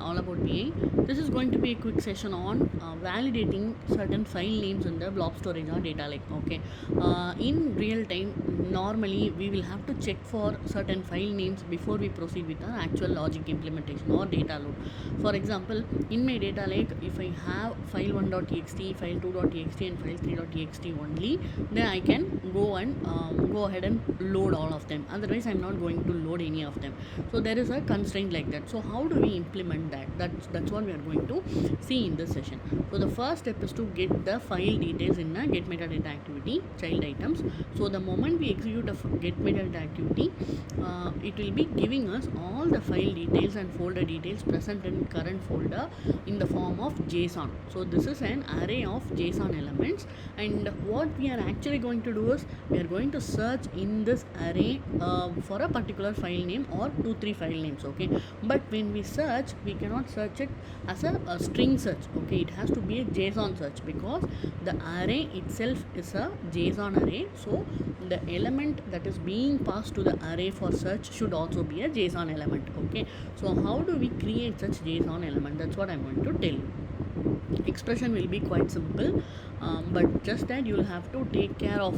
all about VA. This is going to be a quick session on validating certain file names in the blob storage or data lake. Okay, in real time, normally we will have to check for certain file names before we proceed with our actual logic implementation or data load. For example, in my data lake, if I have file1.txt, file2.txt and file3.txt only, then I can go ahead and load all of them. Otherwise, I'm not going to load any of them. So there is a constraint like that. So how do we implement that? That's what we are going to see in this session. So the first step is to get the file details in a get metadata activity child items. So the moment we execute a get metadata activity, it will be giving us all the file details and folder details present in current folder in the form of JSON. So this is an array of JSON elements, and what we are actually going to do is we are going to search in this array for a particular file name or 2-3 file names. Okay, but when we search, we cannot search it as a string search. Okay, it has to be a JSON search because the array itself is a JSON array. So the element that is being passed to the array for search should also be a JSON element. Okay, so how do we create such JSON element? That's what I'm going to tell you. Expression will be quite simple, but just that you'll have to take care of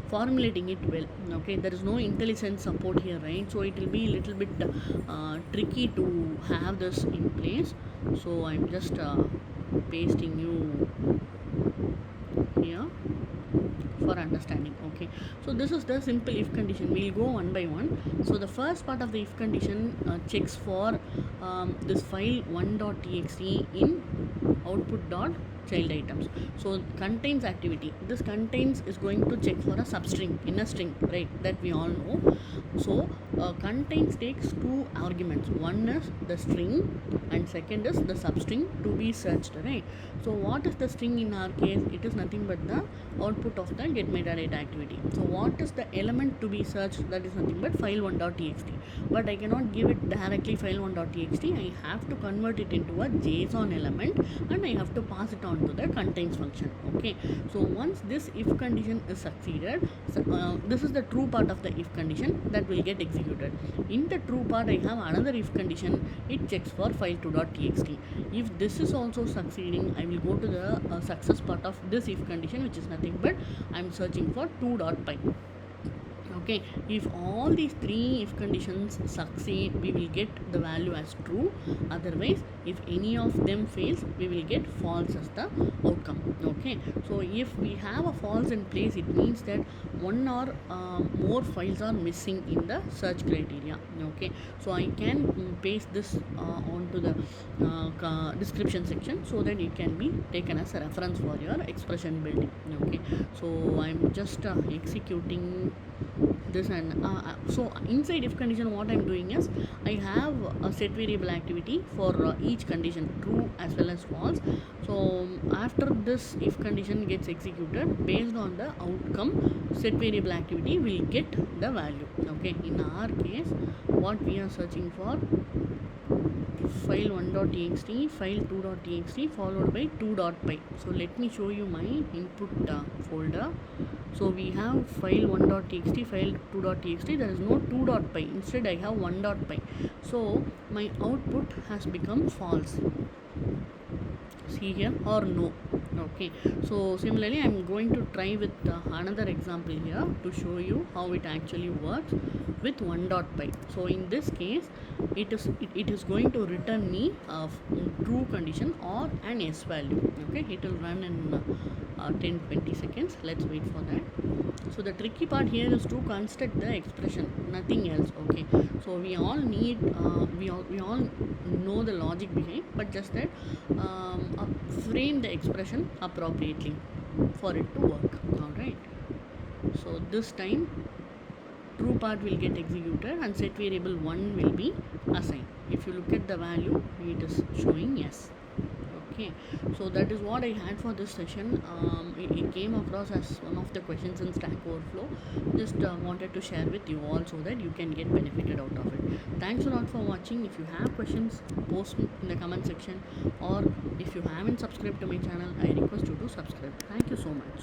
formulating it well. Okay, there is no IntelliSense support here, right? So it will be a little bit tricky to have this in place. So I'm just pasting you here for understanding. Okay, so this is the simple if condition. We'll go one by one. So the first part of the if condition checks for this file 1.txt in output dot child items. So contains activity, this contains is going to check for a substring in a string, right? That we all know. So contains takes two arguments. One is the string and second is the substring to be searched, right? So what is the string in our case? It is nothing but the output of the get metadata activity. So what is the element to be searched? That is nothing but file1.txt, but I cannot give it directly file1.txt. I have to convert it into a JSON element and I have to pass it on to the contains function. Okay, so once this if condition is succeeded, this is the true part of the if condition that will get executed. In the true part, I have another if condition. It checks for file2.txt. If this is also succeeding, I will go to the success part of this if condition, which is nothing but I'm searching for 2.py. Okay, if all these three if conditions succeed, we will get the value as true. Otherwise, if any of them fails, we will get false as the outcome. Okay, so if we have a false in place, it means that one or more files are missing in the search criteria. Okay, so I can paste this onto the description section so that it can be taken as a reference for your expression building. Okay, so I'm just executing this, and so inside if condition, what I'm doing is I have a set variable activity for each condition, true as well as false. So after this if condition gets executed, based on the outcome, set variable activity will get the value. Okay, in our case, what we are searching for, file1.txt, file2.txt followed by 2.py. So let me show you my input folder. So we have file1.txt, file2.txt. There is no 2.py. Instead, I have 1.py. So my output has become false. See here, or no. Okay, so similarly I'm going to try with another example here to show you how it actually works with 1.py. So in this case, it is going to return me a true condition or an S value. Okay, it will run in 10-20 seconds. Let's wait for that. So the tricky part here is to construct the expression, nothing else. Okay, so we all need we all know the logic behind, but just that frame the expression appropriately for it to work. All right, so this time true part will get executed and set variable 1 will be assigned. If you look at the value, it is showing yes. Okay, so that is what I had for this session. It came across as one of the questions in Stack Overflow. Just wanted to share with you all so that you can get benefited out of it. Thanks a lot for watching. If you have questions, post in the comment section, or if you haven't subscribed to my channel, I request you to subscribe. Thank you so much.